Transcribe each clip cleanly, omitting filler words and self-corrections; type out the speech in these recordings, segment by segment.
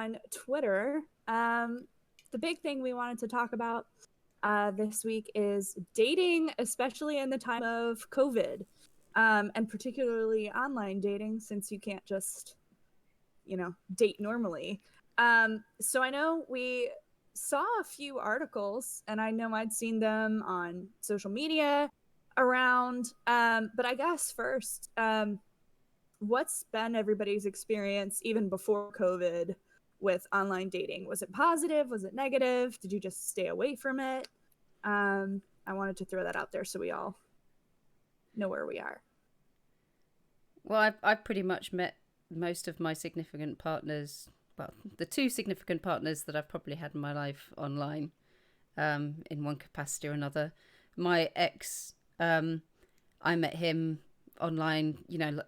on Twitter. The big thing we wanted to talk about this week is dating, especially in the time of COVID, and particularly online dating, since you can't just, date normally. So I know we saw a few articles, and I know I'd seen them on social media around. But I guess first, what's been everybody's experience even before COVID with online dating? Was it positive? Was it negative? Did you just stay away from it? I wanted to throw that out there so we all know where we are. Well, I've pretty much met most of my significant partners. Well, the two significant partners that I've probably had in my life online, in one capacity or another. My ex, I met him online,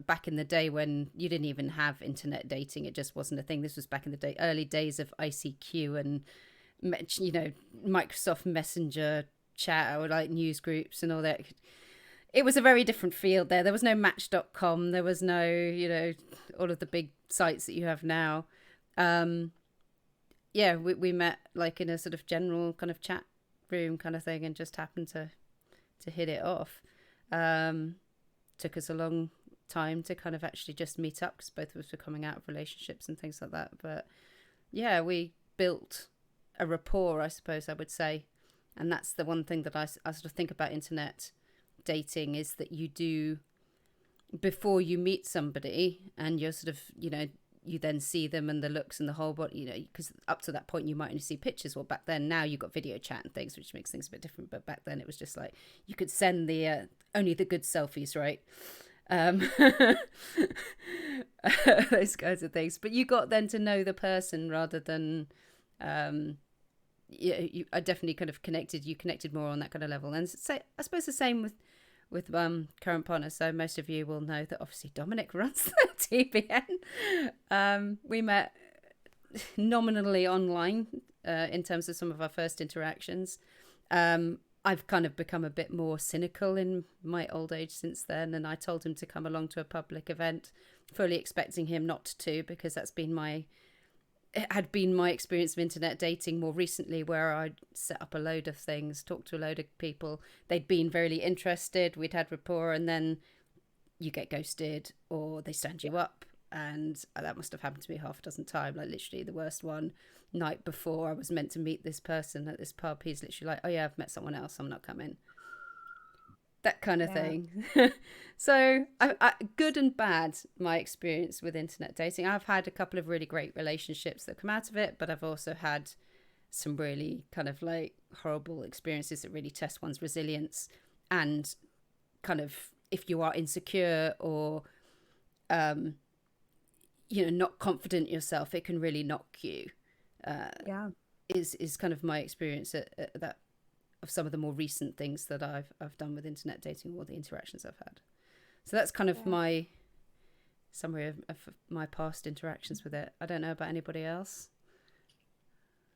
back in the day when you didn't even have internet dating. It just wasn't a thing. This was back in the early days of ICQ and, Microsoft Messenger chat or like news groups and all that. It was a very different field there. There was no Match.com. There was no, all of the big sites that you have now. Yeah, we met like in a sort of general kind of chat room kind of thing and just happened to hit it off. Took us a long time to kind of actually just meet up because both of us were coming out of relationships and things like that. But yeah, we built a rapport, I suppose I would say. And that's the one thing that I sort of think about internet dating is that you do, before you meet somebody and you're sort of, you then see them and the looks and the whole body, because up to that point you might only see pictures. Well, back then, now you've got video chat and things, which makes things a bit different. But back then it was just like you could send the only the good selfies, right? Those kinds of things. But you got then to know the person rather than, I definitely kind of connected. You connected more on that kind of level. And so I suppose the same with current partners. So most of you will know that obviously Dominic runs the TBN. We met nominally online in terms of some of our first interactions. I've kind of become a bit more cynical in my old age since then, and I told him to come along to a public event, fully expecting him not to, because it had been my experience of internet dating more recently, where I'd set up a load of things, talked to a load of people. They'd been very interested. We'd had rapport, and then you get ghosted or they stand you up. And that must have happened to me half a dozen times. Like literally the worst one, night before I was meant to meet this person at this pub. He's literally like, "Oh yeah, I've met someone else. I'm not coming." That kind of Yeah. thing. So good and bad, my experience with internet dating. I've had a couple of really great relationships that come out of it, but I've also had some really kind of like horrible experiences that really test one's resilience. And kind of, if you are insecure or not confident in yourself, it can really knock you. Yeah. Is kind of my experience at that, of some of the more recent things that I've done with internet dating, or the interactions I've had. So that's kind of Yeah. my summary of my past interactions with it. I don't know about anybody else.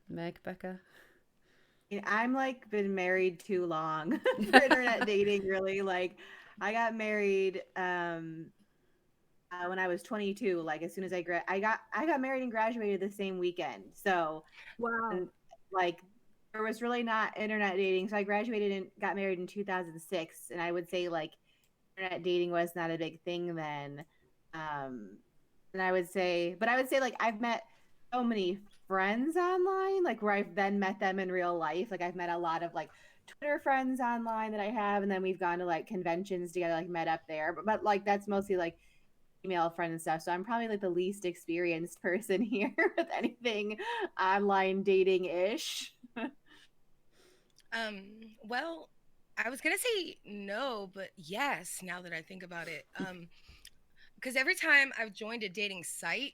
Meg, Becca? I'm like been married too long for internet dating, really. Like I got married when I was 22. Like as soon as I got married and graduated the same weekend. So Wow. and, like there was really not internet dating. So I graduated and got married in 2006, and I would say like internet dating was not a big thing then. And I would say like I've met so many friends online, like where I've then met them in real life. Like I've met a lot of like Twitter friends online that I have, and then we've gone to like conventions together, like met up there. But like that's mostly like female friends and stuff. So I'm probably like the least experienced person here with anything online dating ish. Well, I was gonna say no, but yes, now that I think about it. Because every time I've joined a dating site,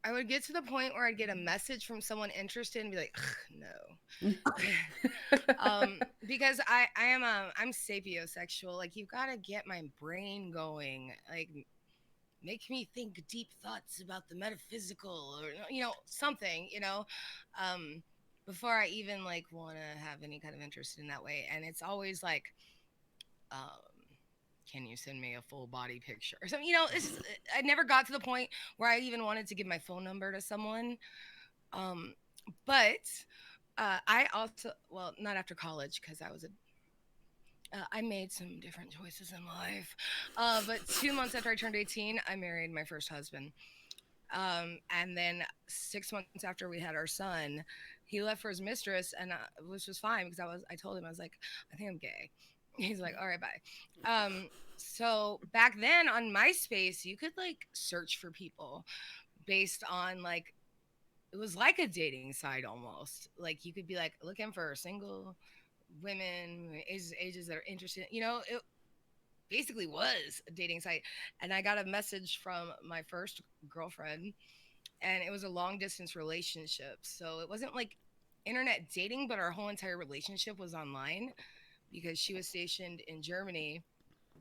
I would get to the point where I'd get a message from someone interested and be like, "Ugh, no." Because I'm sapiosexual. Like you've got to get my brain going. Like make me think deep thoughts about the metaphysical or something, um before I even like want to have any kind of interest in that way. And it's always like um can you send me a full body picture or something? It's just, I never got to the point where I even wanted to give my phone number to someone. Um, but I also, well, not after college because I made some different choices in life. But 2 months after I turned 18, I married my first husband. And then 6 months after we had our son, he left for his mistress, and which was fine because I told him, I was like, I think I'm gay. He's like, all right, bye. So back then on MySpace, you could like search for people based on like, it was like a dating site almost. Like you could be like looking for single women, ages that are interested. It basically was a dating site. And I got a message from my first girlfriend, and it was a long distance relationship. So it wasn't like internet dating, but our whole entire relationship was online because she was stationed in Germany.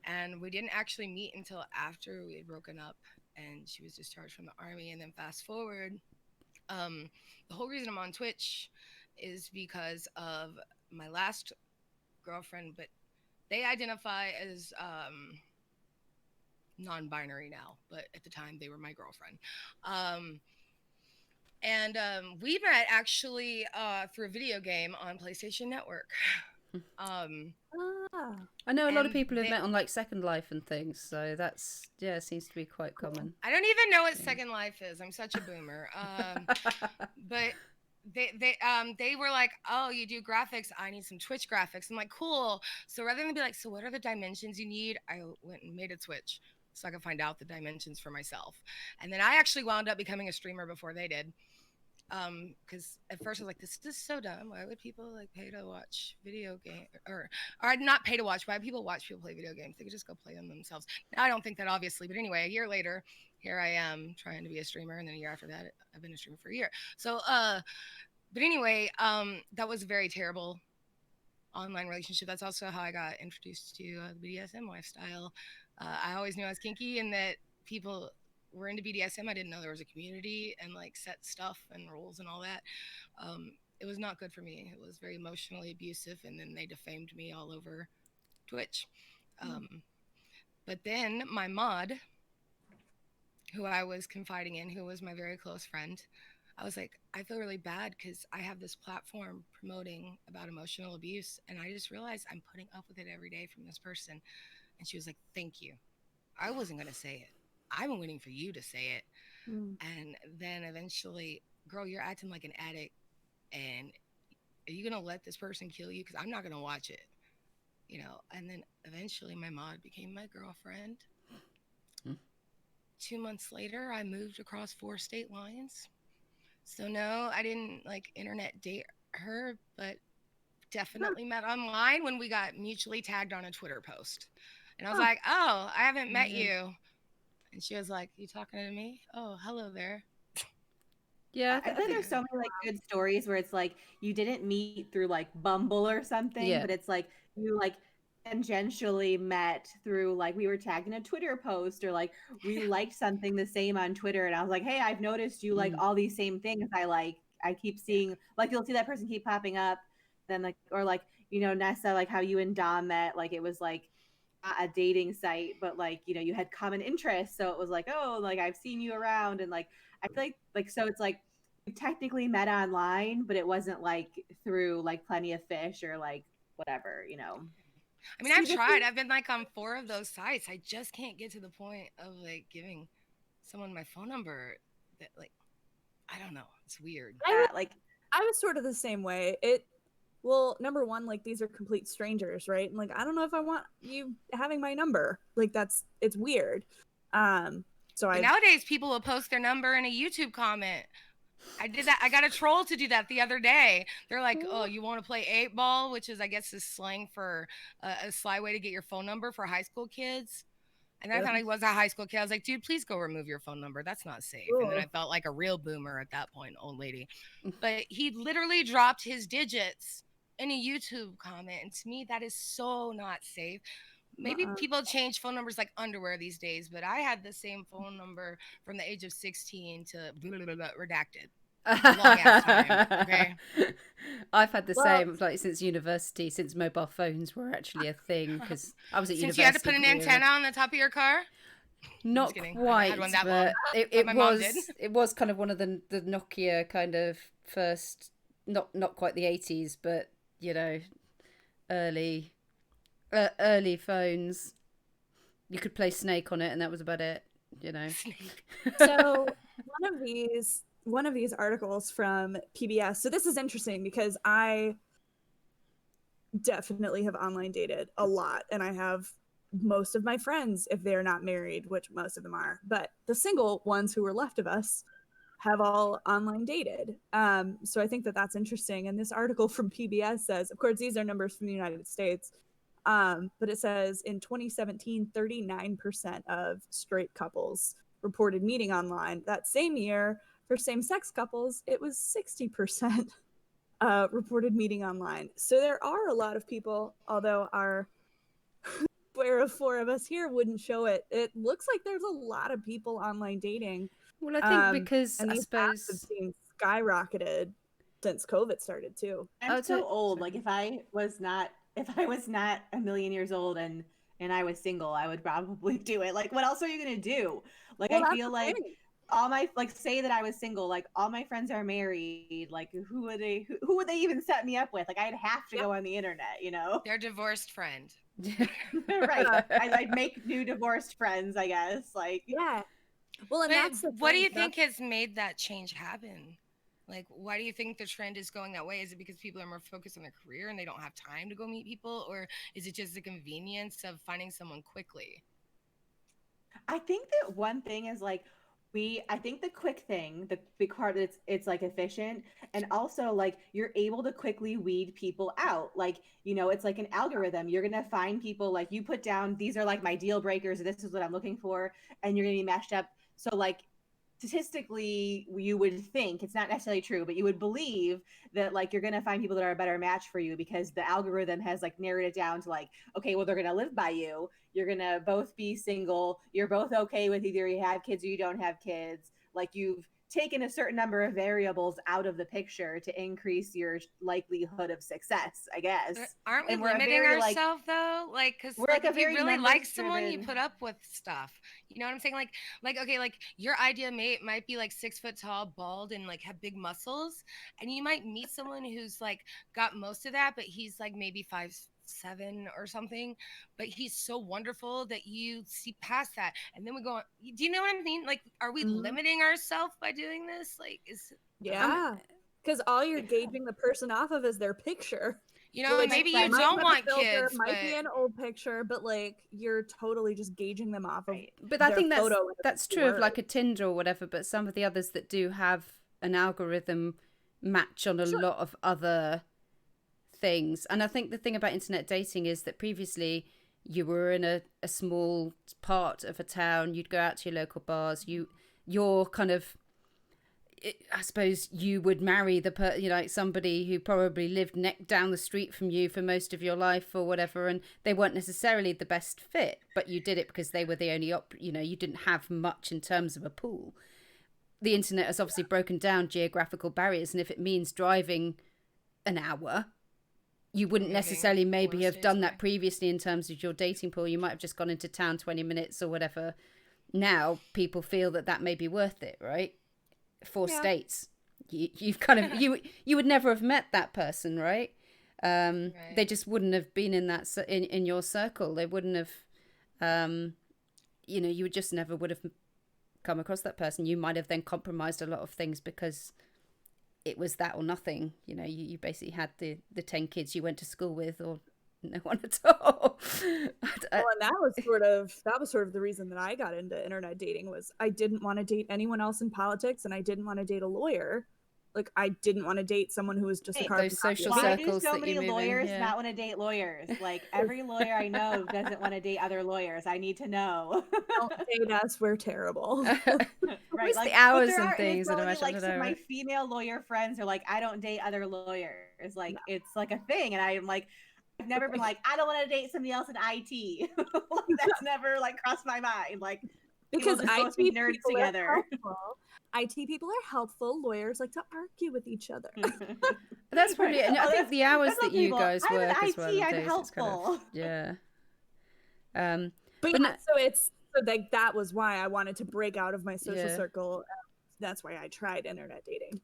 And we didn't actually meet until after we had broken up and she was discharged from the army. And then fast forward, um, the whole reason I'm on Twitch is because of my last girlfriend, but they identify as non-binary now, but at the time they were my girlfriend. And we met actually through a video game on PlayStation Network. Um, Ah, I know a lot of and people have met on like Second Life and things, so that's yeah, it seems to be quite cool. common. I don't even know what Second Life is. I'm such a boomer. But they were like, oh, you do graphics, I need some Twitch graphics. I'm like, cool. So rather than be like, so what are the dimensions you need, I went and made a Twitch so I could find out the dimensions for myself. And then I actually wound up becoming a streamer before they did. Because at first I was like, this is so dumb. Why would people like pay to watch video game or not pay to watch? Why would people watch people play video games? They could just go play them themselves. Now I don't think that, obviously, but anyway, a year later, here I am trying to be a streamer, and then a year after that, I've been a streamer for a year. So but anyway, that was a very terrible online relationship. That's also how I got introduced to the BDSM lifestyle. I always knew I was kinky and that people were into BDSM. I didn't know there was a community and like set stuff and rules and all that. It was not good for me. It was very emotionally abusive, and then they defamed me all over Twitch. But then my mod, who I was confiding in, who was my very close friend, I was like, I feel really bad because I have this platform promoting about emotional abuse, and I just realized I'm putting up with it every day from this person. And she was like, thank you. I wasn't going to say it. I'm waiting for you to say it. mm. And then eventually, girl, you're acting like an addict, and are you going to let this person kill you? Because I'm not going to watch it. And then eventually my mod became my girlfriend. 2 months later, I moved across 4 state lines. So no, I didn't like internet date her, but definitely met online when we got mutually tagged on a Twitter post. And I was Huh. like, oh, I haven't met Yeah. you. And she was like, you talking to me? Oh, hello there. Yeah, I I feel like think there's so many like good stories where it's like you didn't meet through like Bumble or something, yeah, but it's like you like tangentially met through like we were tagged in a Twitter post or like we liked something the same on Twitter, and I was like, hey, I've noticed you like all these same things. I keep seeing like you'll see that person keep popping up, then like or like Nessa, like how you and Dom met, like it was like not a dating site, but like you had common interests, so it was like, oh, like I've seen you around, and like I feel like so it's like you technically met online, but it wasn't like through like Plenty of Fish or like whatever. I mean, See, I've this tried. is I've been like on 4 of those sites. I just can't get to the point of like giving someone my phone number. That like, I don't know. It's weird. I was Like I was sort of the same way. Number one, like these are complete strangers, right? And like I don't know if I want you having my number. Like it's weird. So But I nowadays, people will post their number in a YouTube comment. I did that. I got a troll to do that the other day. They're like, "Oh, you want to play 8 ball," which is, I guess, is slang for a sly way to get your phone number for high school kids. And I thought Ugh. he was a high school kid. I was like, "Dude, please go remove your phone number. That's not safe." And then I Ugh. felt like a real boomer at that point, old lady. But he literally dropped his digits in a YouTube comment, and to me, that is so not safe. Maybe Uh-uh. people change phone numbers like underwear these days, but I had the same phone number from the age of 16 to blah, blah, blah, blah, redacted. long ass time. Okay. I've had the Well- same, like, since university, since mobile phones were actually a thing, because I was at Since university. you had to put an for a year. antenna on the top of your car. Not kidding. I quite, had one that but long, it, but it my mom was did. it was kind of one of the Nokia kind of first, not quite the 80s, but you know, early early phones. You could play Snake on it, and that was about it. You know. Snake. So one of these articles from PBS. So this is interesting because I definitely have online dated a lot, and I have most of my friends, if they're not married, which most of them are, but the single ones who were left of us have all online dated. So I think that that's interesting. And this article from PBS says, of course, these are numbers from the United States, but it says in 2017, 39% of straight couples reported meeting online. That same year, for same-sex couples, it was 60% reported meeting online. So there are a lot of people, although our square of four of us here wouldn't show it. It looks like there's a lot of people online dating. Well, I think because and I these apps have suppose seen skyrocketed since COVID started too. I'm Oh, so old. sorry. Like if I was not a million years old and I was single, I would probably do it. Like what else are you gonna do? Like Well, I that's feel the like thing. all my like say that I was single, like all my friends are married. Like who would they even set me up with? Like I'd have to Yeah. go on the internet, you know? Their divorced friend. Right. I'd make new divorced friends, I guess. Like Yeah. Well, and But that's the what do thing. you think has made that change happen? Like, why do you think the trend is going that way? Is it because people are more focused on their career and they don't have time to go meet people? Or is it just the convenience of finding someone quickly? I think that one thing is like I think the quick thing, the part that's it's like efficient and also like you're able to quickly weed people out. Like, you know, it's like an algorithm. You're gonna find people like you put down these are like my deal breakers, this is what I'm looking for, and you're gonna be matched up. So like statistically you would think it's not necessarily true, but you would believe that like you're going to find people that are a better match for you because the algorithm has like narrowed it down to like, okay, well they're going to live by you, you're going to both be single, you're both okay with either you have kids or you don't have kids, like you've taken a certain number of variables out of the picture to increase your likelihood of success, I guess. But aren't we And we're a limiting very like ourselves though? Like, because we're like like a if you very really like someone, you numbers-driven. put up with stuff. You know what I'm saying? Like okay, like your ideal mate might be like 6 foot tall, bald, and like have big muscles, and you might meet someone who's like got most of that, but he's like maybe 5'7" or something, but he's so wonderful that you see past that, and then we go on. Do you know what I mean? Like, are we Mhm. limiting ourselves by doing this? Like, is Yeah. Because all you're gauging the person off of is their picture. you know, Which maybe right, you might don't have a want filter, kids, might be but an old picture, but like you're totally just gauging them off of Right. But I their think photo and that's the true of word. like a Tinder or whatever. But some of the others that do have an algorithm match on a Sure. lot of other things. And I think the thing about internet dating is that previously you were in a small part of a town, you'd go out to your local bars, you're kind of, I suppose you would marry like somebody who probably lived down the street from you for most of your life or whatever, and they weren't necessarily the best fit, but you did it because they were the only you didn't have much in terms of a pool. The internet has obviously broken down geographical barriers, and if it means driving an hour, you wouldn't Moving necessarily maybe 4 have states done away. that previously in terms of your dating pool. You might have just gone into town 20 minutes or whatever. Now people feel that may be worth it, right? 4 Yeah. states, you've kind of you would never have met that person, right? Right. They just wouldn't have been in that in your circle. They wouldn't have you just never would have come across that person. You might have then compromised a lot of things because it was that or nothing. You basically had the 10 kids you went to school with or no one at all. Well, and that was sort of the reason that I got into internet dating was I didn't want to date anyone else in politics and I didn't want to date a lawyer. Like I didn't want to date someone who was just a Hey, carbon those copy social of me. Why do circles so that many you move in, lawyers yeah. not want to date lawyers? Like every lawyer I know doesn't want to date other lawyers. I need to know. Don't date us, we're terrible. Right, What's like the hours but there and are, things it's and only I like don't some know, my right? female lawyer friends are like, I don't date other lawyers. Like No. it's like a thing, and I'm like, I've never been like, I don't want to date somebody else in IT. Like, that's never like crossed my mind. Like Because people just go IT be nerds people are together. helpful. IT people are helpful. Lawyers like to argue with each other. That's probably it. And I think the hours that you people. guys I'm work an as well. IT, I'm Days, it's kind helpful. of, yeah. But But yeah, no, so it's so like that was why I wanted to break out of my social Yeah. circle. That's why I tried internet dating.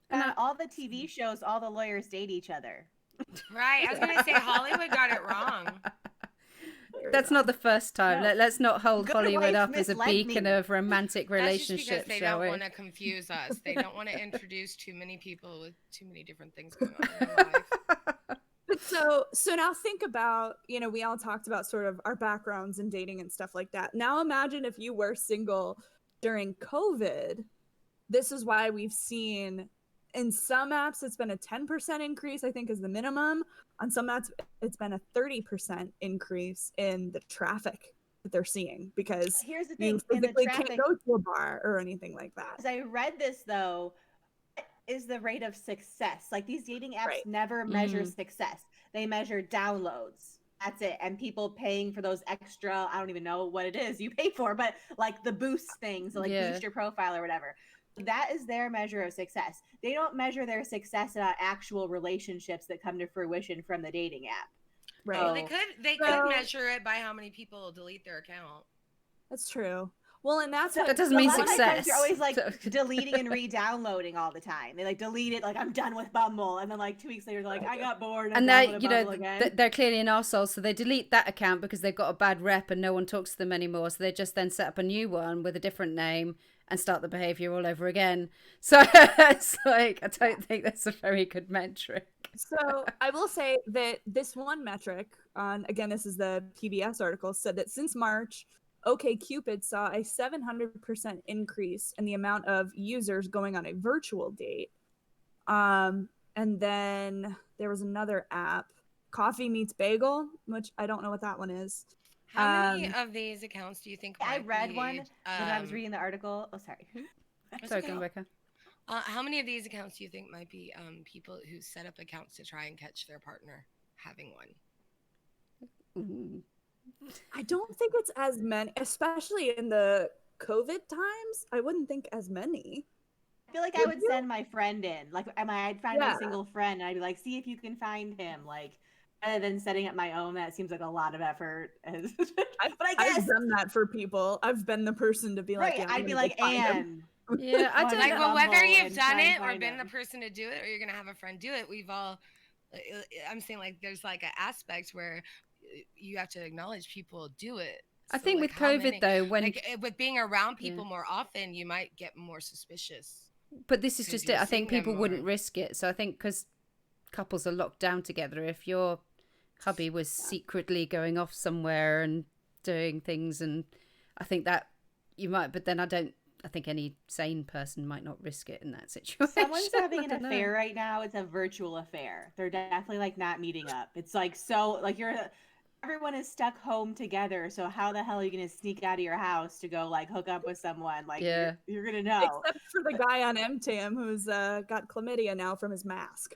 and On all the TV shows, all the lawyers date each other. Right. I was gonna say Hollywood got it wrong. that's not the first time. No. Let's not hold Good Hollywood wife up as a misled beacon me. of romantic That's just because relationships, they shall don't we? want to confuse us. They don't want to introduce too many people with too many different things going on in their life. But so now think about, we all talked about sort of our backgrounds and dating and stuff like that. Now imagine if you were single during COVID. This is why we've seen in some apps it's been a 10% increase, I think, is the minimum. On some apps it's been a 30% increase in the traffic that they're seeing, because Here's the you thing, in the physically traffic, can't go to a bar or anything like that. as I read this though, is the rate of success. Like these dating apps Right. never measure success. They measure downloads. That's it. And people paying for those extra, I don't even know what it is you pay for, but like the boost things, like Yeah. boost your profile or whatever. That is their measure of success. They don't measure their success about actual relationships that come to fruition from the dating app. Right. Well, So- they could measure it by how many people delete their account. That's true. Well, and that's That doesn't mean a lot of my friends success. are always like So- deleting and re-downloading all the time. They like delete it, like I'm done with Bumble, and then like 2 weeks later, they're like I got bored. And they, they, they're clearly an arsehole, so they delete that account because they've got a bad rep and no one talks to them anymore. So they just then set up a new one with a different name and start the behavior all over again. So it's like, I don't think that's a very good metric. So I will say that this one metric again, this is the PBS article, said that since March, OkCupid saw a 700% increase in the amount of users going on a virtual date. And then there was another app, Coffee Meets Bagel, which I don't know what that one is. How many of these accounts do you think I might read be, one when I was reading the article. Oh, sorry. Sorry, Rebecca. How many of these accounts do you think might be people who set up accounts to try and catch their partner having one? Ooh. I don't think it's as many, especially in the COVID times. I wouldn't think as many. I feel like I would send my friend in. Like, I'd find a single friend, and I'd be like, see if you can find him. Like, rather than setting up my own, that seems like a lot of effort. But I guess I've done that for people. I've been the person to be like, right. yeah, I'd be like, Anne. Yeah, I don't Like, know. well, whether Bumble you've and done try and it or find been him. the person to do it, or you're gonna have a friend do it, we've all. I'm saying, like, there's like an aspect where you have to acknowledge people do it. I So, think like, with how COVID many- though, when like with being around people more often, you might get more suspicious. but this is 'cause just you're it. I think seeing them people wouldn't more. risk it. So I think because couples are locked down together, if your hubby was secretly going off somewhere and doing things, and I think that you might, but then I think any sane person might not risk it in that situation. Someone's having an I don't know. affair right now. It's a virtual affair. They're definitely like not meeting up. It's like so like everyone is stuck home together. So how the hell are you gonna sneak out of your house to go like hook up with someone? Like Yeah. you're gonna know. Except for the guy on MTM who's got chlamydia now from his mask.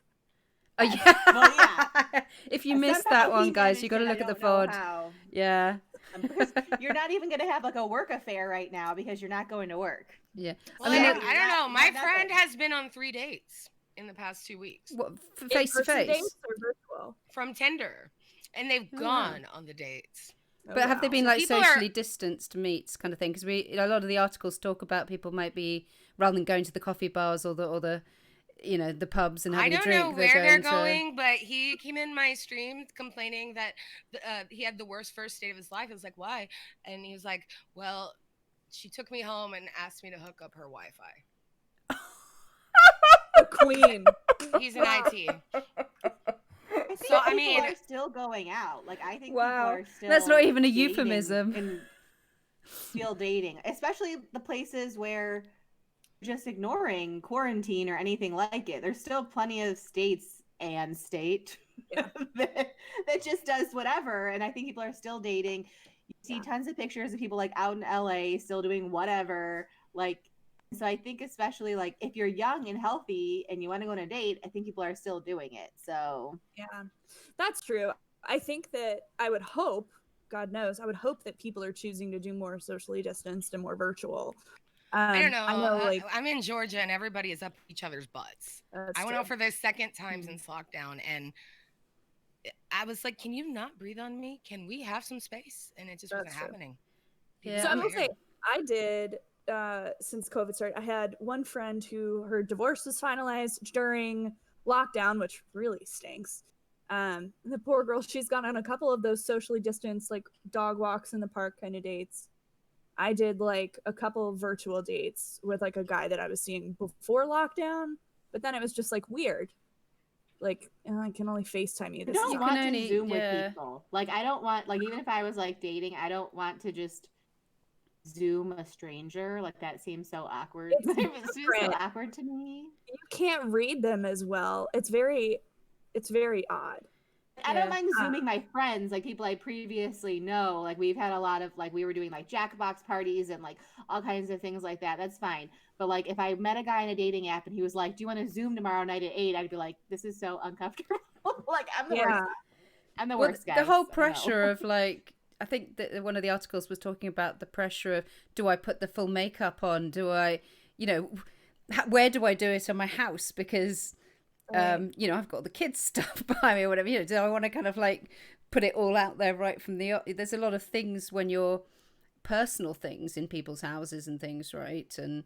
Oh, yeah. Well, yeah. If you missed Somehow that one, he guys, you got to managed look it. at the I don't know VOD. how. Yeah. Because you're not even gonna have like a work affair right now because you're not going to work. Yeah. Well, I mean, I don't know. My not friend nothing. has been on 3 dates in the past 2 weeks what, face to In-person face? dates or virtual? from Tinder, and they've Oh, gone on the dates. Oh, But have they wow. been So like people are- socially distanced meets kind of thing? Because a lot of the articles talk about people might be, rather than going to the coffee bars or the the pubs and I having a don't drink, know where they're to... going, but he came in my stream complaining that he had the worst first date of his life. I was like, why? And he was like, well, she took me home and asked me to hook up her Wi-Fi. The queen. He's in IT. I think So, I people mean- are still going out. Like I think Wow. people are still. That's not even a dating euphemism. And still dating, especially the places where just ignoring quarantine or anything like it. There's still plenty of states and state Yeah. that just does whatever, and I think people are still dating. You see tons of pictures of people like out in LA still doing whatever. Like, so I think especially like if you're young and healthy and you want to go on a date, I think people are still doing it. So Yeah, that's true. I think that I would hope, God knows, I would hope that people are choosing to do more socially distanced and more virtual. I don't know. I know, like, I'm in Georgia and everybody is up each other's butts. that's I went true. out for the second time Mhm. since lockdown, and I was like, "Can you not breathe on me? Can we have some space?" And it just wasn't That's true. happening. Yeah, So I I will mean, say, I did, since COVID started, I had one friend who her divorce was finalized during lockdown, which really stinks. The poor girl, she's gone on a couple of those socially distanced, like dog walks in the park kind of dates. I did like a couple of virtual dates with like a guy that I was seeing before lockdown, but then it was just like weird. Like, I can only FaceTime you. I This don't you sucks. can want to only, Zoom with yeah. people. Like, I don't want, like, even if I was like dating, I don't want to just Zoom a stranger. Like, that seems so awkward. It's It's just so different. awkward to me. You can't read them as well. It's very odd. I don't Yeah. mind Zooming my friends, like people I previously know. Like, we've had a lot of, like, we were doing like Jackbox parties and like all kinds of things like that. That's fine. But like, if I met a guy in a dating app and he was like, "Do you want to Zoom tomorrow night at 8?" I'd be like, "This is so uncomfortable." Like, I'm the worst. Yeah. I'm the Well, worst, the guys. whole I know. pressure of like, I think that one of the articles was talking about the pressure of, do I put the full makeup on? Do I, you know, where do I do it on my house? Because, you know, I've got the kids stuff behind me or whatever. You know, do I want to kind of like put it all out there right from the? There's a lot of things when you're personal things in people's houses and things, right? And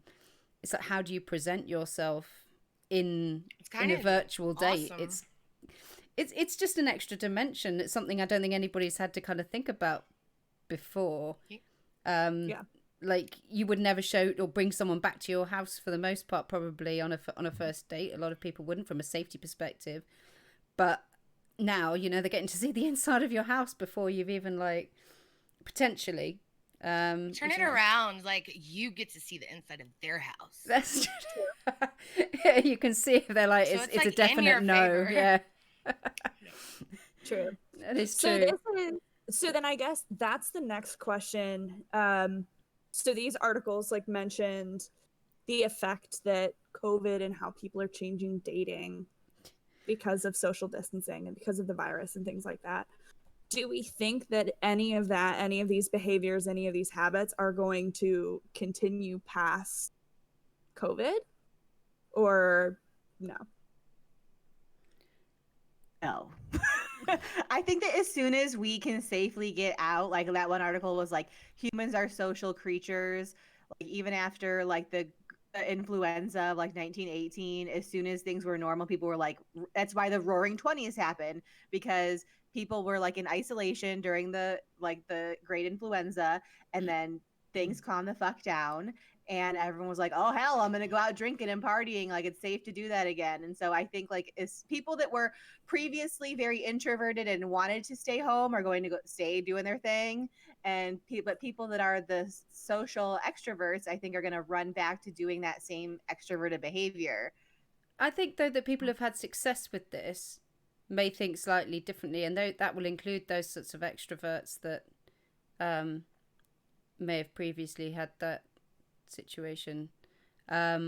it's like, how do you present yourself in It's kind a of virtual date? awesome. It's just an extra dimension. It's something I don't think anybody's had to kind of think about before. Yeah. Like, you would never show or bring someone back to your house for the most part, probably on a first date. A lot of people wouldn't, from a safety perspective. But now, you know, they're getting to see the inside of your house before you've even like potentially. Turn it around, like you get to see the inside of their house. That's yeah, you can see if they're like, So it's like a in definite your no. favor. Yeah, True. that is So true. so then I guess that's the next question. So these articles like mentioned the effect that COVID and how people are changing dating because of social distancing and because of the virus and things like that. Do we think that any of these behaviors, any of these habits are going to continue past COVID, or no? No. I think that as soon as we can safely get out, like that one article was like, humans are social creatures. Like, even after like the influenza of like 1918, as soon as things were normal, people were like, that's why the Roaring Twenties happened, because people were like in isolation during the Great Influenza, and then things calmed the fuck down, and everyone was like, oh hell, I'm gonna go out drinking and partying, like it's safe to do that again. And so I think, like, as people that were previously very introverted and wanted to stay home are going to go stay doing their thing, and but people that are the social extroverts, I think, are going to run back to doing that same extroverted behavior. I think though that people have had success with this may think slightly differently, and that will include those sorts of extroverts that may have previously had that situation. I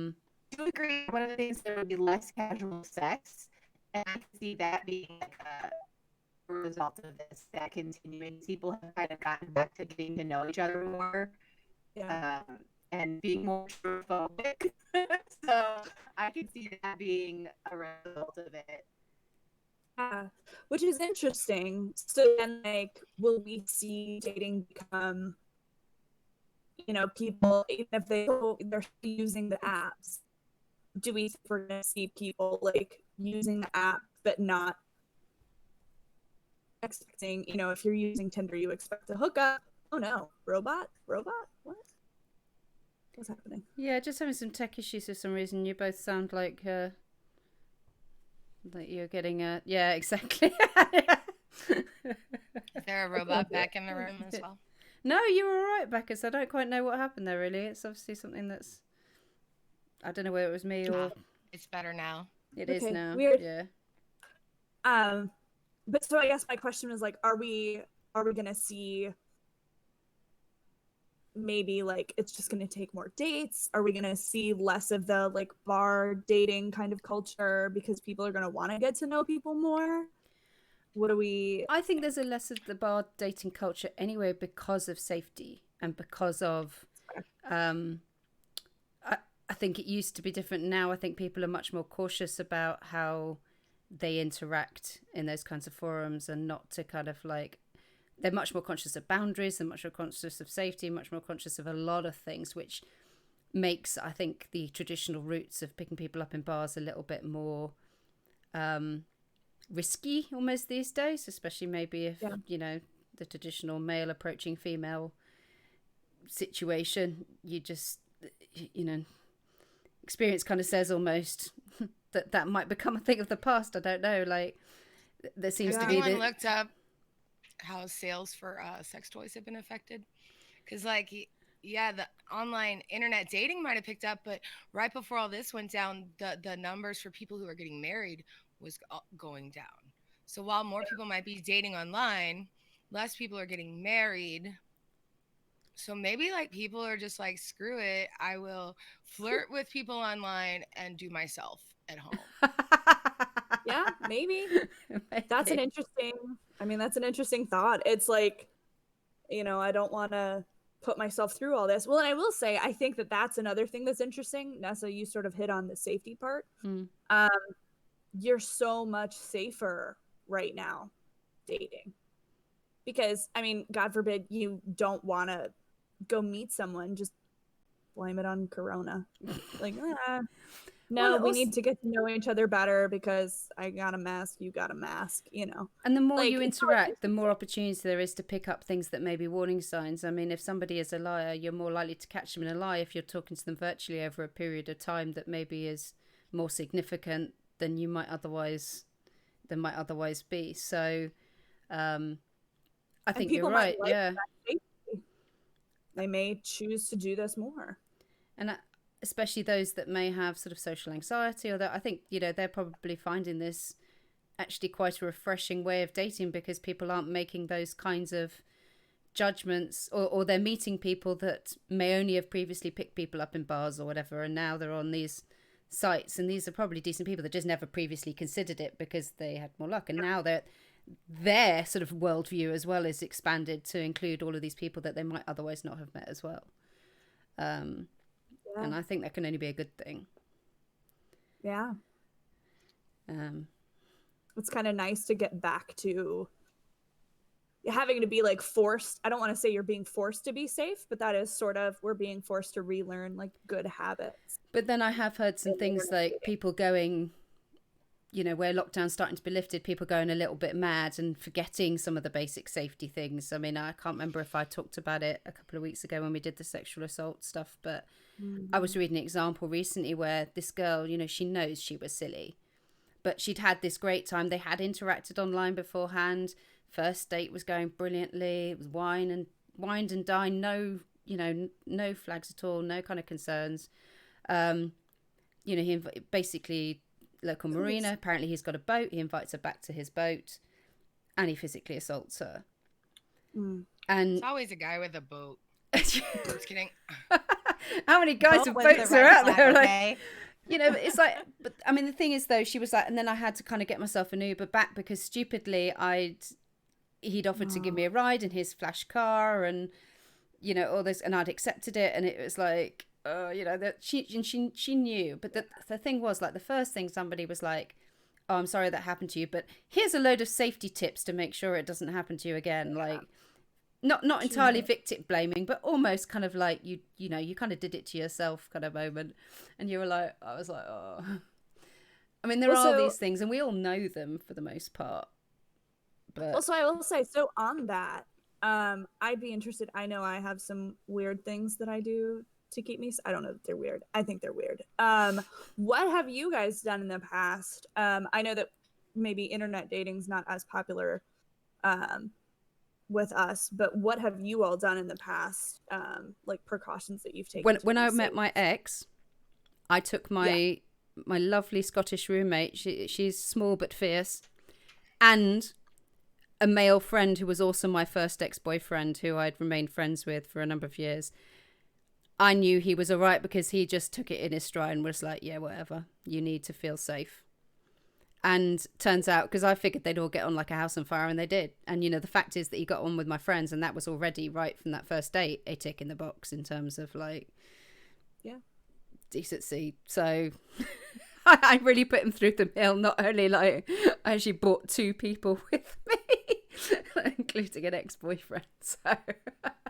do agree. One of the things, there would be less casual sex, and I can see that being like a result of this, that continuing. People have kind of gotten back to getting to know each other more, and being more phobic. So I can see that being a result of it. Yeah, which is interesting. So then, like, will we see dating become, you know, people, even if they're using the apps, do we think we're gonna see people like using the app but not expecting, you know, if you're using Tinder, you expect to hook up. Oh no, robot? What? What's happening? Yeah, just having some tech issues for some reason. You both sound like you're getting a yeah, exactly. Is there a robot back in the room as well? No, you were all right, Becca. I don't quite know what happened there. Really, it's obviously something that's, I don't know whether it was me or It's better now. it is Okay, now. weird. Yeah. But so I guess my question is like, are we gonna see maybe like it's just gonna take more dates? Are we gonna see less of the like bar dating kind of culture because people are gonna want to get to know people more? What do we? I think there's a less of the bar dating culture anyway because of safety and because of I think it used to be different. Now I think people are much more cautious about how they interact in those kinds of forums, and not to kind of like, they're much more conscious of boundaries, they're much more conscious of safety, much more conscious of a lot of things, which makes, I think, the traditional routes of picking people up in bars a little bit more risky almost these days, especially maybe if, you know, the traditional male approaching female situation, you just, you know, experience kind of says almost that that might become a thing of the past. I don't know, like there seems to be anyone looked up how sales for sex toys have been affected? Because like, yeah, the online internet dating might have picked up, but right before all this went down, the numbers for people who are getting married was going down. So while more people might be dating online, less people are getting married. So maybe like people are just like, screw it, I will flirt with people online and do myself at home. Yeah, maybe. That's an interesting, I mean, that's an interesting thought. It's like, you know, I don't want to put myself through all this. Well, and I will say, I think that that's another thing that's interesting. Nessa, you sort of hit on the safety part. You're so much safer right now dating. Because, I mean, God forbid you don't want to go meet someone, just blame it on Corona. Like, no, we need to get to know each other better because I got a mask, you got a mask, you know. And the more like, you interact, the more opportunities there is to pick up things that may be warning signs. I mean, if somebody is a liar, you're more likely to catch them in a lie if you're talking to them virtually over a period of time that maybe is more significant than you might otherwise be. So I think you're right. Yeah. They may choose to do this more. And especially those that may have sort of social anxiety, although I think, you know, they're probably finding this actually quite a refreshing way of dating because people aren't making those kinds of judgments, or they're meeting people that may only have previously picked people up in bars or whatever, and now they're on these sites, and these are probably decent people that just never previously considered it because they had more luck, and now their sort of worldview as well is expanded to include all of these people that they might otherwise not have met as well. And I think that can only be a good thing. Yeah. It's kind of nice to get back to having to be like forced. I don't want to say you're being forced to be safe, but that is sort of, we're being forced to relearn like good habits. But then I have heard some things like people going, you know, where lockdown's starting to be lifted, people going a little bit mad and forgetting some of the basic safety things. I mean, I can't remember if I talked about it a couple of weeks ago when we did the sexual assault stuff, but I was reading an example recently where this girl, you know, she knows she was silly, but she'd had this great time. They had interacted online beforehand. First date was going brilliantly. It was wined and dined. No, you know, no flags at all. No kind of concerns. You know, he basically local marina. Apparently, he's got a boat. He invites her back to his boat, and he physically assaults her. And it's always a guy with a boat. Just kidding. How many guys with boats are out there? Like, you know, it's like, but I mean, the thing is though, she was like, and then I had to kind of get myself an Uber back because stupidly he'd offered to give me a ride in his flash car, and you know, all this, and I'd accepted it, and it was like, you know, that she knew. But the thing was, like, the first thing somebody was like, oh, I'm sorry that happened to you, but here's a load of safety tips to make sure it doesn't happen to you again. Like, not entirely victim blaming, but almost kind of like you know, you kind of did it to yourself kind of moment. And you were like, I was like, oh. I mean, there are these things, and we all know them for the most part. But also, I will say, so on that, I'd be interested. I know I have some weird things that I do to keep me. I don't know if they're weird. I think they're weird. What have you guys done in the past? I know that maybe internet dating's not as popular with us, but what have you all done in the past, like precautions that you've taken? When I met my ex, I took my lovely Scottish roommate. She's small but fierce, and a male friend who was also my first ex-boyfriend, who I'd remained friends with for a number of years. I knew he was all right because he just took it in his stride and was like, yeah, whatever, you need to feel safe. And turns out, because I figured they'd all get on like a house on fire, and they did. And, you know, the fact is that he got on with my friends, and that was already, right from that first date, a tick in the box in terms of, like, decency. So I really put him through the mill. Not only like I actually brought 2 people with me, including an ex-boyfriend. So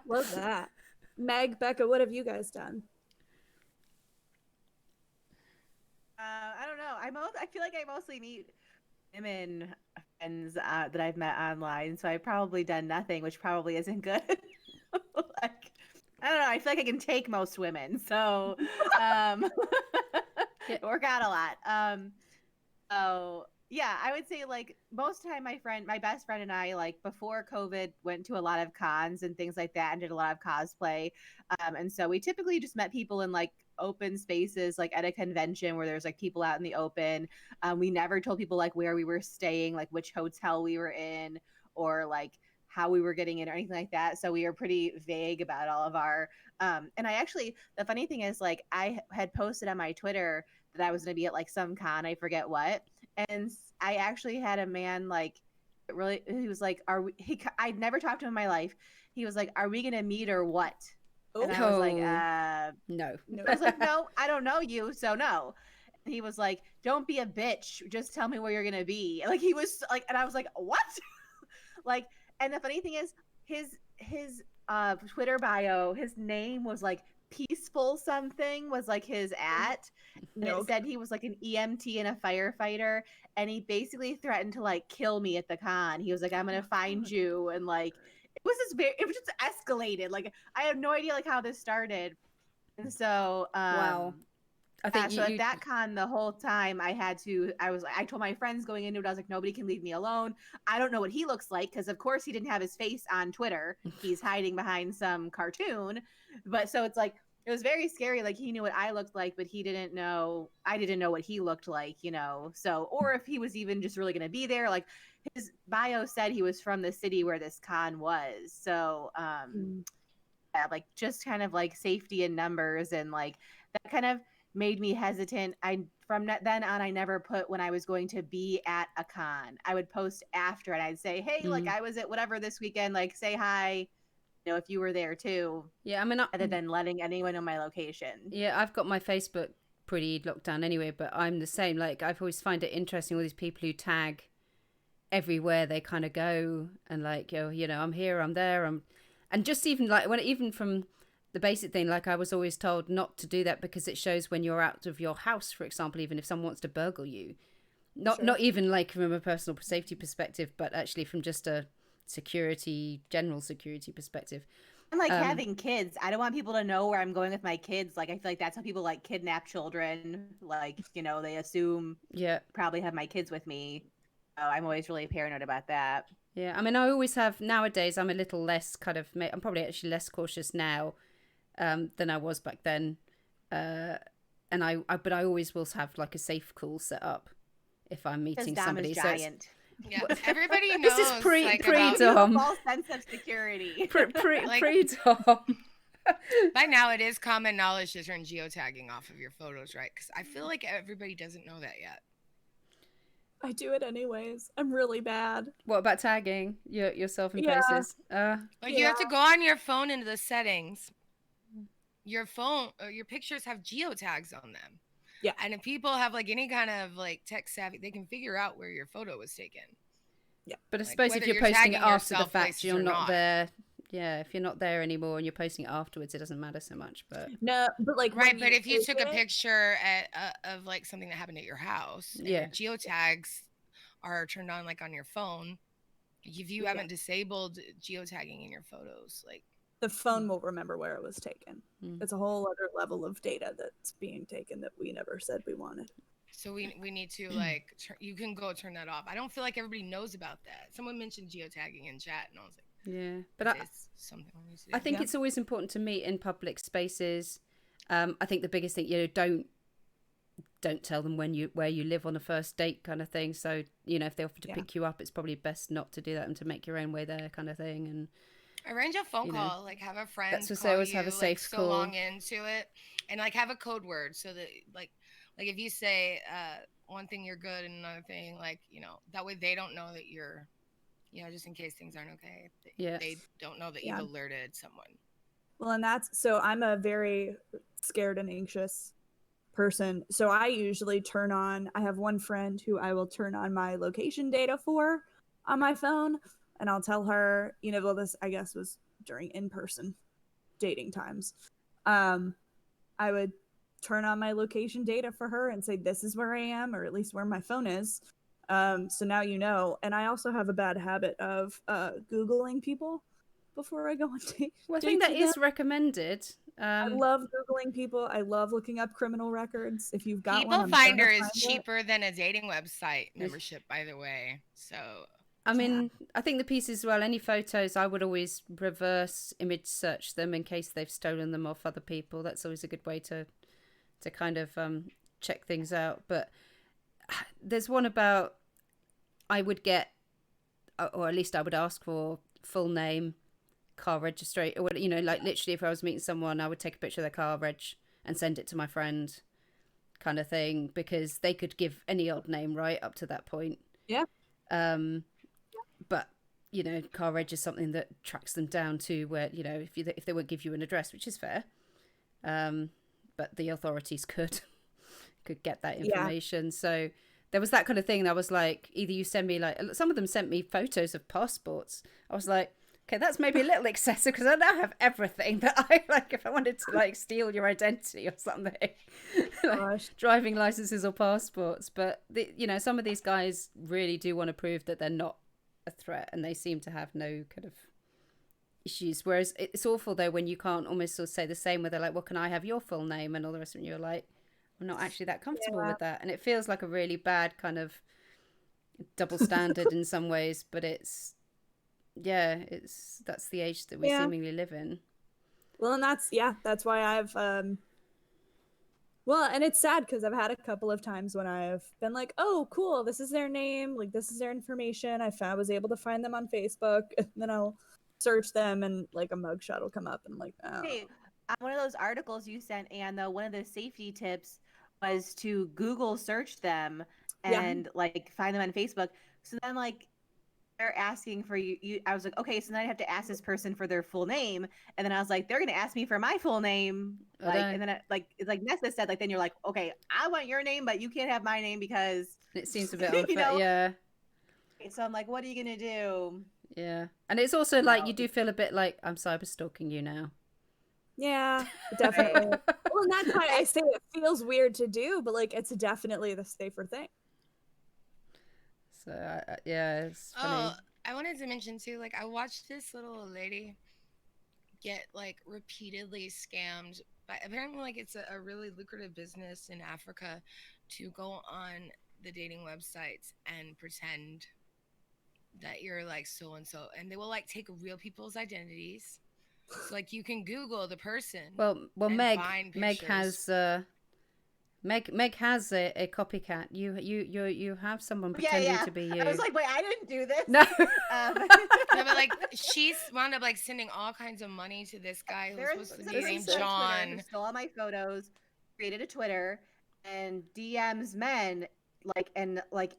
Love that. Meg, Becca, what have you guys done? I don't know. I feel like I mostly meet women friends that I've met online, so I've probably done nothing, which probably isn't good. Like, I don't know. I feel like I can take most women, so Yeah. work out a lot. So yeah, I would say like most of the time my best friend and I, like before COVID, went to a lot of cons and things like that and did a lot of cosplay. And so we typically just met people in like open spaces, like at a convention where there's like people out in the open. We never told people like where we were staying, like which hotel we were in, or like how we were getting in or anything like that. So we were pretty vague about all of our and I actually, the funny thing is like I had posted on my Twitter that I was going to be at like some con, I forget what. And I actually had a man like really, he was like, I'd never talked to him in my life. He was like, are we going to meet or what? And I was like, no. No. I was like, no, I don't know you. So no. And he was like, don't be a bitch. Just tell me where you're going to be. Like he was like, and I was like, what? Like, and the funny thing is his Twitter bio, his name was like peaceful something was like his at, and No. it said he was like an EMT and a firefighter, and he basically threatened to like kill me at the con. He was like, I'm gonna find you, and like it was just escalated. Like I have no idea like how this started. And so Wow. I think so at that con the whole time I told my friends going into it, I was like, nobody can leave me alone. I don't know what he looks like because of course he didn't have his face on Twitter. He's hiding behind some cartoon. But so it's like it was very scary. Like he knew what I looked like, but he didn't know I didn't know what he looked like, you know. So or if he was even just really gonna be there. Like his bio said he was from the city where this con was. So yeah, like just kind of like safety in numbers and like that kind of made me hesitant. Then on I never put when I was going to be at a con. I would post after and I'd say, hey, like I was at whatever this weekend, like say hi, you know, if you were there too. Yeah, I mean, rather than letting anyone know my location. Yeah, I've got my Facebook pretty locked down anyway, but I'm the same. Like I've always find it interesting all these people who tag everywhere they kind of go and like, you know, I'm here, I'm there, and just even like even from the basic thing, like I was always told not to do that because it shows when you're out of your house, for example, even if someone wants to burgle you. Not even like from a personal safety perspective, but actually from just a general security perspective. And like having kids, I don't want people to know where I'm going with my kids. Like I feel like that's how people like kidnap children. Like, you know, they assume probably have my kids with me. I'm always really paranoid about that. Yeah, I mean, I always have nowadays. I'm a little less kind of. I'm probably actually less cautious now than I was back then. But I always will have like a safe call set up if I'm meeting somebody. Giant. Yeah, everybody knows. This is pre Dom. False sense of security. Pre Dom. By now, it is common knowledge to turn geotagging off of your photos, right? Because I feel like everybody doesn't know that yet. I do it anyways. I'm really bad. What about tagging yourself in places? You have to go on your phone into the settings. Your phone, your pictures have geotags on them. Yeah. And if people have like any kind of like tech savvy, they can figure out where your photo was taken. Yeah. But I suppose if you're posting it after the fact, you're not there. Yeah, if you're not there anymore and you're posting it afterwards, it doesn't matter so much. But no, but like right. But if you took a picture of like something that happened at your house, and your geotags are turned on like on your phone, if you haven't disabled geotagging in your photos, like the phone will remember where it was taken. It's a whole other level of data that's being taken that we never said we wanted. So we need to like you can go turn that off. I don't feel like everybody knows about that. Someone mentioned geotagging in chat, and I was like, yeah, but it's something we need to do. I think it's always important to meet in public spaces. I think the biggest thing, don't tell them where you live on a first date kind of thing. So if they offer to pick you up, it's probably best not to do that and to make your own way there kind of thing. And arrange a phone call, like have a friend. That's what I always have a safe call. Long into it, and like have a code word so that like if you say one thing you're good and another thing, like that way they don't know that you're, just in case things aren't okay. They don't know that you've alerted someone. Well, and so I'm a very scared and anxious person. So I usually I have one friend who I will turn on my location data for on my phone, and I'll tell her, well, this I guess was during in-person dating times. I would turn on my location data for her and say, this is where I am, or at least where my phone is. So now you know. And I also have a bad habit of Googling people before I go on dates. Well, I think that is recommended. I love Googling people. I love looking up criminal records. If you've got People one, I'm Finder gonna is find cheaper than a dating website membership, by the way. So I mean, I think the piece as well, any photos, I would always reverse image search them in case they've stolen them off other people. That's always a good way to kind of check things out. But there's one about, I would get, or at least I would ask for full name, car registration, or like literally if I was meeting someone, I would take a picture of their car reg and send it to my friend, kind of thing, because they could give any odd name right up to that point. Yeah. But car reg is something that tracks them down to where if they won't give you an address, which is fair, but the authorities could get that information. Yeah. So there was that kind of thing. That was like, either you send me, like, some of them sent me photos of passports. I was like, okay, that's maybe a little excessive, because I now have everything that I like. If I wanted to like steal your identity or something, like driving licenses or passports. But some of these guys really do want to prove that they're not a threat, and they seem to have no kind of issues. Whereas it's awful though when you can't almost sort of say the same, where they're like, well, can I have your full name and all the rest of it, and you're like, I'm not actually that comfortable with that. And it feels like a really bad kind of double standard in some ways, but that's the age that we seemingly live in. Well, and that's why I've well, and it's sad because I've had a couple of times when I've been like, oh, cool, this is their name, like, this is their information. I was able to find them on Facebook, and then I'll search them, and like a mugshot will come up, and I'm like, oh. Hey, one of those articles you sent, Anne, though, one of the safety tips was to Google search them and like find them on Facebook. So then like they're asking for you. I was like, okay, so then I have to ask this person for their full name, and then I was like, they're gonna ask me for my full name, and then it's like Nessa said, like, then you're like, okay, I want your name, but you can't have my name because it seems a bit unfair. Yeah. So I'm like, what are you gonna do? Yeah, and it's also like you do feel a bit like I'm cyber stalking you now. Yeah, definitely. Well, and that's why I say it feels weird to do, but like it's definitely the safer thing. So it's funny. Oh, I wanted to mention too, like, I watched this little lady get like repeatedly scammed, but apparently like it's a really lucrative business in Africa to go on the dating websites and pretend that you're like so and so, and they will like take real people's identities. So like you can Google the person. Well, Meg has Meg has a copycat. You have someone pretending to be you. I was like, wait, I didn't do this. No. No, but like she's wound up like sending all kinds of money to this guy who's supposed to be named John. Who stole all my photos, created a Twitter, and DMs men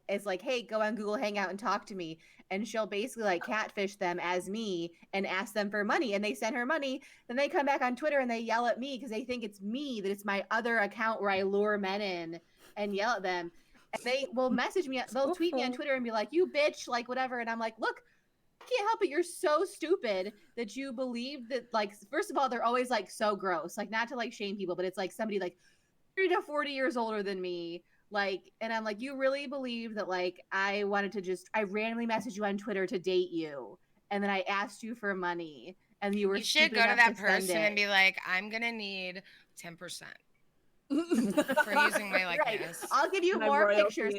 it's like, hey, go on Google Hangout and talk to me. And she'll basically like catfish them as me and ask them for money, and they send her money. Then they come back on Twitter and they yell at me because they think it's me, that it's my other account where I lure men in and yell at them. And they will message me, they'll tweet me on Twitter and be like, you bitch, like whatever. And I'm like, look, I can't help it. You're so stupid that you believe that, like, first of all, they're always like so gross, like, not to like shame people, but it's like somebody like 30 to 40 years older than me. Like, and I'm like, you really believe that, like, I randomly messaged you on Twitter to date you, and then I asked you for money, and you should go to that person and be like, I'm gonna need 10% for using my likeness. Right. I'll give you more pictures.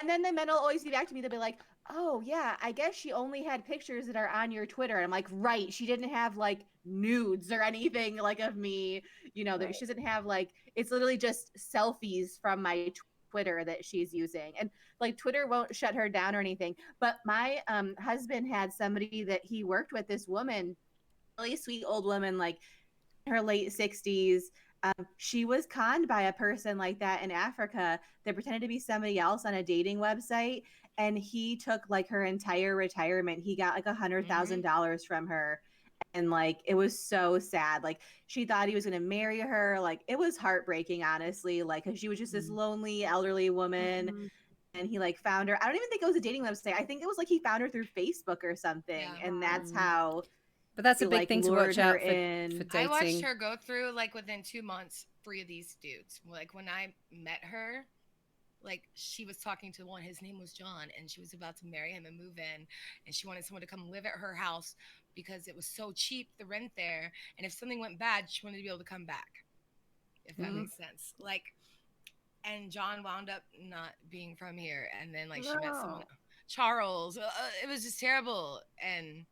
And then the men will always get back to me. They'll be like, oh yeah, I guess she only had pictures that are on your Twitter. And I'm like, right, she didn't have like nudes or anything like of me, that she doesn't have, like, it's literally just selfies from my Twitter that she's using. And like Twitter won't shut her down or anything. But my husband had somebody that he worked with, this woman, really sweet old woman, like in her late 60s. She was conned by a person like that in Africa that pretended to be somebody else on a dating website, and he took like her entire retirement. He got like $100,000 from her, And like it was so sad. Like she thought he was going to marry her. Like it was heartbreaking, honestly. Like cuz she was just this lonely elderly woman. Mhm. And he like found her. I don't even think it was a dating website. I think it was like he found her through Facebook or something. Yeah. And that's Mm. how But that's he a big like thing to lured watch her out for in. I watched dating. her go through like within 2 months 3 of these dudes. Like when I met her, like she was talking to one, his name was John, and she was about to marry him and move in, and she wanted someone to come live at her house because it was so cheap, the rent there, and if something went bad she wanted to be able to come back, if that Mhm. makes sense. Like, and John wound up not being from here, and then like she met someone, No. Charles. It was just terrible. And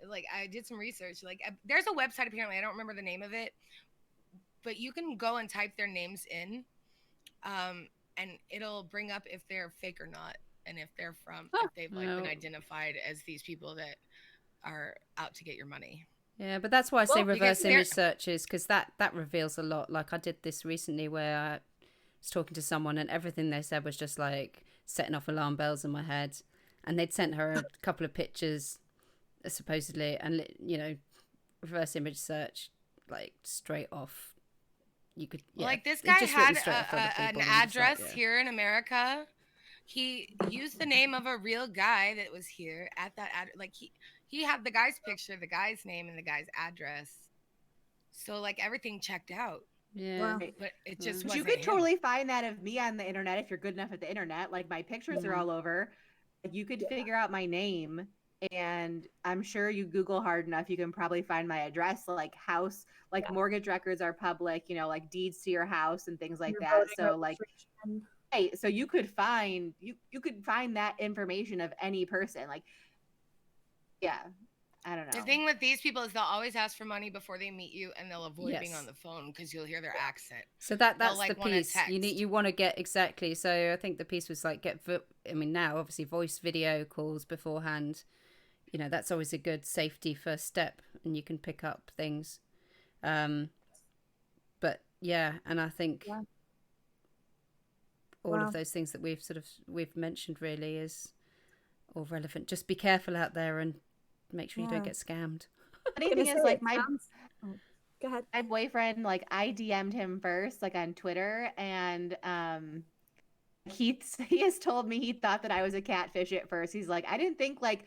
like I did some research, like there's a website, apparently I don't remember the name of it, but you can go and type their names in, and it'll bring up if they're fake or not, and if they're from, Huh. if they've like been Oh. identified as these people that are out to get your money. Yeah, but that's why I say Well, because reverse they're image searches, because that reveals a lot. Like I did this recently where I was talking to someone and everything they said was just like setting off alarm bells in my head. And they'd sent her a couple of pictures, supposedly, and you know, reverse image search, like straight off. You could, well, yeah, like this it guy just had written straight off other an people. And I'm just like, address here in America. He used the name of a real guy that was here at that like he had the guy's picture, the guy's name, and the guy's address, so like everything checked out, yeah, Wow. but it yeah. just But you wasn't could him. totally find that of me on the internet if you're good enough at the internet. Like my pictures are all over. You could figure out my name, and I'm sure you Google hard enough, you can probably find my address, like house, like mortgage records are public, you know, like deeds to your house and things like Your that. voting So like, registration. hey, so you could find you could find that information of any person. Like, yeah, I don't The know. thing with these people is they'll always ask for money before they meet you, and they'll avoid being Yes. on the phone because you'll hear their accent. So They'll that's like the want to piece you need. text. You want to get exactly. So I think the piece was like I mean, now obviously voice video calls beforehand. You know, that's always a good safety first step, and you can pick up things. But yeah, and I think Yeah. all of those things that we've mentioned really is all relevant. Just be careful out there and make sure you don't get scammed. Funny Gonna thing say is, like it sounds. Oh, go ahead. my boyfriend, like I DM'd him first, like on Twitter, and he has told me he thought that I was a catfish at first. He's like, I didn't think like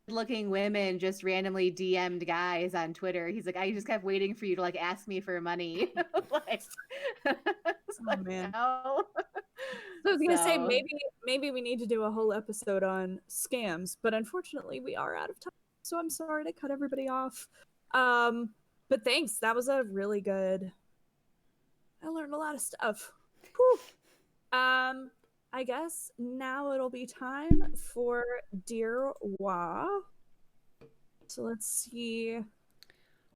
looking women just randomly DM'd guys on Twitter. He's like, I just kept waiting for you to like ask me for money. Like, it's Oh like, man. no. So I was gonna say So, maybe we need to do a whole episode on scams, but unfortunately we are out of time. So I'm sorry to cut everybody off. But thanks. That was a really good. I learned a lot of stuff. Whew. I guess now it'll be time for Dear WAAH. So let's see.